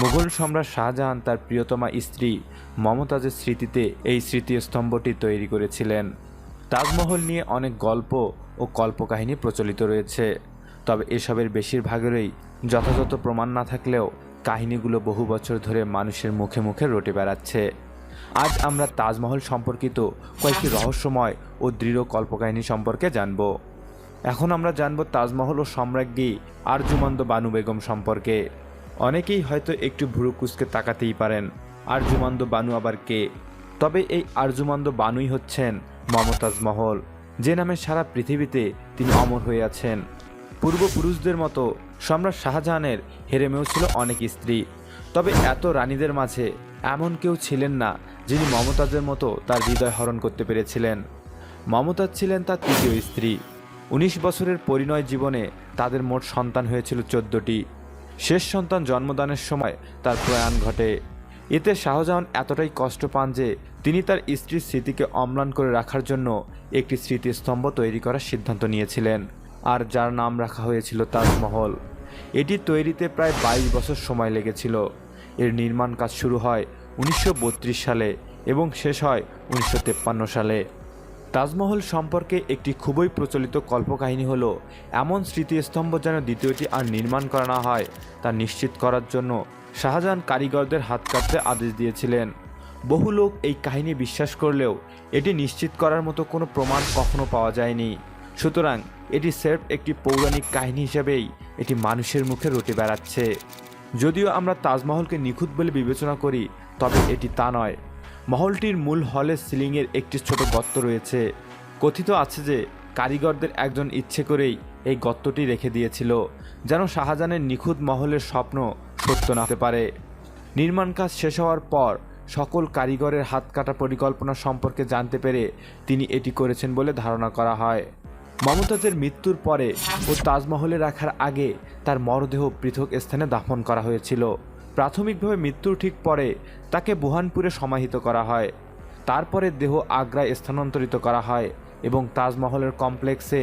মুঘল সম্রাট শাহজাহান তার প্রিয়তমা স্ত্রী মমতাজের স্মৃতিতে এই স্মৃতিস্তম্ভটি তৈরি করেছিলেন। তাজমহল নিয়ে অনেক গল্প ও কল্পকাহিনী প্রচলিত রয়েছে, তবে এসবের বেশিরভাগেরই যথাযথ প্রমাণ না থাকলেও কাহিনীগুলো বহু বছর ধরে মানুষের মুখে মুখে রটে বেড়াচ্ছে। আজ আমরা তাজমহল সম্পর্কিত কয়েকটি রহস্যময় ও দৃঢ় কল্পকাহিনী সম্পর্কে জানব। এখন আমরা জানব তাজমহল ও সম্রাজ্ঞী আরজুমান্দ বানু বেগম সম্পর্কে। অনেকেই হয়তো একটু ভুরু কুঁচকে তাকাতেই পারেন, আরজুমান্দ বানু আবার কে? তবে এই আরজুমান্দ বানুই হচ্ছেন মমতাজ মহল, যে নামে সারা পৃথিবীতে তিনি অমর হয়ে আছেন। পূর্বপুরুষদের মতো সম্রাট শাহজাহানের হেরেমেও ছিল অনেক স্ত্রী, তবে এত রানীদের মাঝে এমন কেউ ছিলেন না যিনি মমতাজের মতো তার হৃদয় হরণ করতে পেরেছিলেন। মমতাজ ছিলেন তার তৃতীয় স্ত্রী। ১৯ বছরের পরিণয় জীবনে তাদের মোট সন্তান হয়েছিল ১৪টি। শেষ সন্তান জন্মদানের সময় তার প্রয়াণ ঘটে। এতে শাহজাহান এতটাই কষ্ট পান যে তিনি তার স্ত্রীর স্মৃতিকে অম্লান করে রাখার জন্য একটি স্মৃতিস্তম্ভ তৈরি করার সিদ্ধান্ত নিয়েছিলেন, আর যার নাম রাখা হয়েছিল তাজমহল। এটি তৈরিতে প্রায় ২২ বছর সময় লেগেছিল। এর নির্মাণ কাজ শুরু হয় ১৯৩২ সালে এবং শেষ হয় ১৯৫৩ সালে। তাজমহল সম্পর্কে একটি খুবই প্রচলিত কল্পকাহিনী হলো, এমন স্মৃতিস্তম্ভ যেন দ্বিতীয়টি আর নির্মাণ করা না হয় তা নিশ্চিত করার জন্য শাহজাহান কারিগরদের হাত কাটতে আদেশ দিয়েছিলেন। বহু লোক এই কাহিনী বিশ্বাস করলেও এটি নিশ্চিত করার মতো কোনো প্রমাণ কখনো পাওয়া যায়নি। সুতরাং এটি স্রেফ একটি পৌরাণিক কাহিনী হিসেবেই এটি মানুষের মুখে রটে বেড়াচ্ছে। যদিও আমরা তাজমহলকে নিখুঁত বলে বিবেচনা করি, তবে এটি তা নয়। মহলটির মূল হলের সিলিংয়ের একটি ছোট গর্ত রয়েছে। কথিত আছে যে কারিগরদের একজন ইচ্ছে করেই এই গর্তটি রেখে দিয়েছিল, যেন শাহজাহানের নিখুঁত মহলের স্বপ্ন সত্য না হতে পারে। নির্মাণ কাজ শেষ হওয়ার পর সকল কারিগরের হাত কাটা পরিকল্পনা সম্পর্কে জানতে পেরে তিনি এটি করেছেন বলে ধারণা করা হয়। মমতাজের মৃত্যুর পরে ও তাজমহলে রাখার আগে তার মরদেহ পৃথক স্থানে দাফন করা হয়েছিল। প্রাথমিকভাবে মৃত্যুর ঠিক পরে তাকে বুরহানপুরে সমাহিত করা হয়। তারপরে দেহ আগ্রায় স্থানান্তরিত করা হয় এবং তাজমহলের কমপ্লেক্সে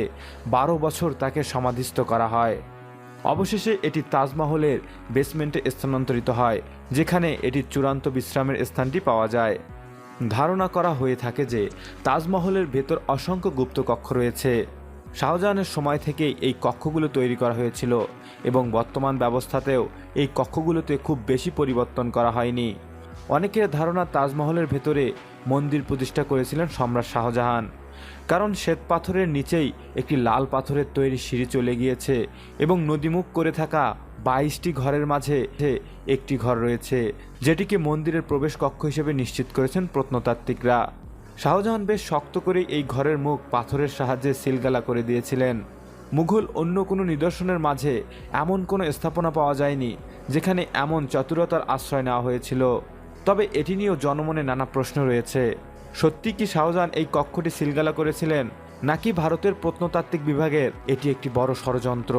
১২ বছর তাকে সমাধিস্থ করা হয়। অবশেষে এটি তাজমহলের বেসমেন্টে স্থানান্তরিত হয়, যেখানে এটির চূড়ান্ত বিশ্রামের স্থানটি পাওয়া যায়। ধারণা করা হয়ে থাকে যে তাজমহলের ভেতর অসংখ্য গুপ্ত কক্ষ রয়েছে। শাহজাহানের সময় থেকেই এই কক্ষগুলো তৈরি করা হয়েছিল এবং বর্তমান ব্যবস্থাতেও এই কক্ষগুলোতে খুব বেশি পরিবর্তন করা হয়নি। অনেকের ধারণা তাজমহলের ভেতরে মন্দির প্রতিষ্ঠা করেছিলেন সম্রাট শাহজাহান, কারণ শ্বেত পাথরের নিচেই একটি লাল পাথরের তৈরি সিঁড়ি চলে গিয়েছে এবং নদীমুখ করে থাকা ২২টি ঘরের মাঝে একটি ঘর রয়েছে, যেটিকে মন্দিরের প্রবেশ কক্ষ হিসেবে নিশ্চিত করেছেন প্রত্নতাত্ত্বিকরা। শাহজাহান বেশ শক্ত করে এই ঘরের মুখ পাথরের সাহায্যে সিলগালা করে দিয়েছিলেন। মুঘল অন্য কোনো নিদর্শনের মাঝে এমন কোনো স্থাপনা পাওয়া যায়নি যেখানে এমন চতুরতার আশ্রয় নেওয়া হয়েছিল। তবে এটি নিয়েও জনমনে নানা প্রশ্ন রয়েছে। সত্যি কি শাহজাহান এই কক্ষটি সিলগালা করেছিলেন, নাকি ভারতের প্রত্নতাত্ত্বিক বিভাগের এটি একটি বড় ষড়যন্ত্র?